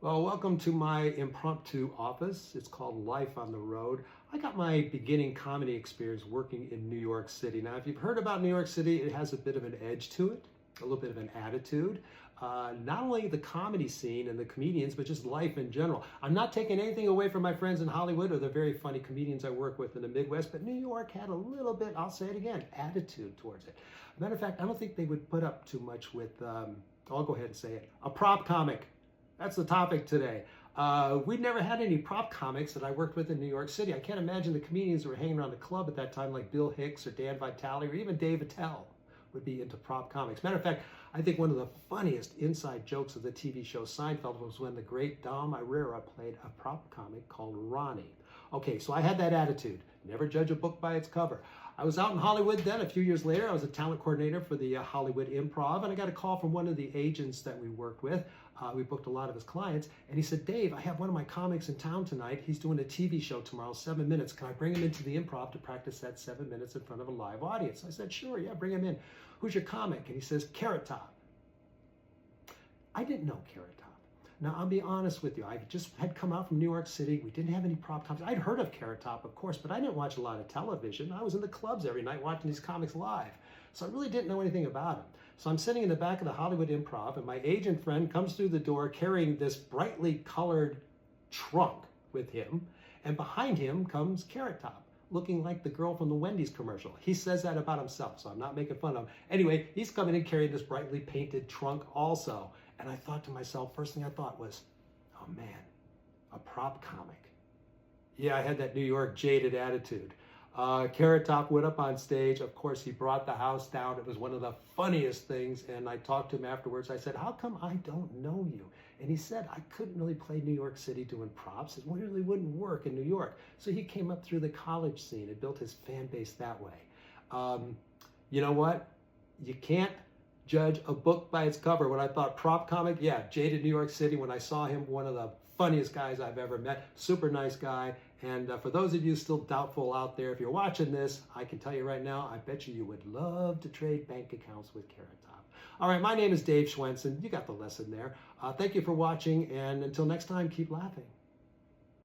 Well, welcome to my impromptu office. It's called Life on the Road. I got my beginning comedy experience working in New York City. Now, if you've heard about New York City, it has a bit of an edge to it, a little bit of an attitude. Not only the comedy scene and the comedians, but just life in general. I'm not taking anything away from my friends in Hollywood or the very funny comedians I work with in the Midwest, but New York had a little bit, I'll say it again, attitude towards it. Matter of fact, I don't think they would put up too much with, I'll go ahead and say it, a prop comic. That's the topic today. We'd never had any prop comics that I worked with in New York City. I can't imagine the comedians who were hanging around the club at that time, like Bill Hicks or Dan Vitale or even Dave Attell, would be into prop comics. Matter of fact, I think one of the funniest inside jokes of the TV show Seinfeld was when the great Dom Irrera played a prop comic called Ronnie. Okay, so I had that attitude. Never judge a book by its cover. I was out in Hollywood then. A few years later, I was a talent coordinator for the Hollywood Improv, and I got a call from one of the agents that we worked with. We booked a lot of his clients, and he said, "Dave, I have one of my comics in town tonight. He's doing a TV show tomorrow, 7 minutes. Can I bring him into the Improv to practice that 7 minutes in front of a live audience?" I said, "Sure, yeah, bring him in. Who's your comic?" And he says, "Carrot Top." I didn't know Carrot Top. Now, I'll be honest with you. I just had come out from New York City. We didn't have any prop comics. I'd heard of Carrot Top, of course, but I didn't watch a lot of television. I was in the clubs every night watching these comics live. So I really didn't know anything about him. So I'm sitting in the back of the Hollywood Improv, and my agent friend comes through the door carrying this brightly colored trunk with him. And behind him comes Carrot Top, looking like the girl from the Wendy's commercial. He says that about himself, so I'm not making fun of him. Anyway, he's coming in carrying this brightly painted trunk also. And I thought to myself, first thing I thought was, oh man, a prop comic. Yeah, I had that New York jaded attitude. Carrot Top went up on stage. Of course, he brought the house down. It was one of the funniest things. And I talked to him afterwards. I said, "How come I don't know you?" And he said, "I couldn't really play New York City doing props. It really wouldn't work in New York." So he came up through the college scene and built his fan base that way. You know what? You can't judge a book by its cover. When I thought prop comic, yeah, jaded New York City. When I saw him, one of the funniest guys I've ever met, super nice guy. And for those of you still doubtful out there, if you're watching this, I can tell you right now, I bet you would love to trade bank accounts with Carrot Top. All right, my name is Dave Schwensen. You got the lesson there. Thank you for watching, and until next time, keep laughing.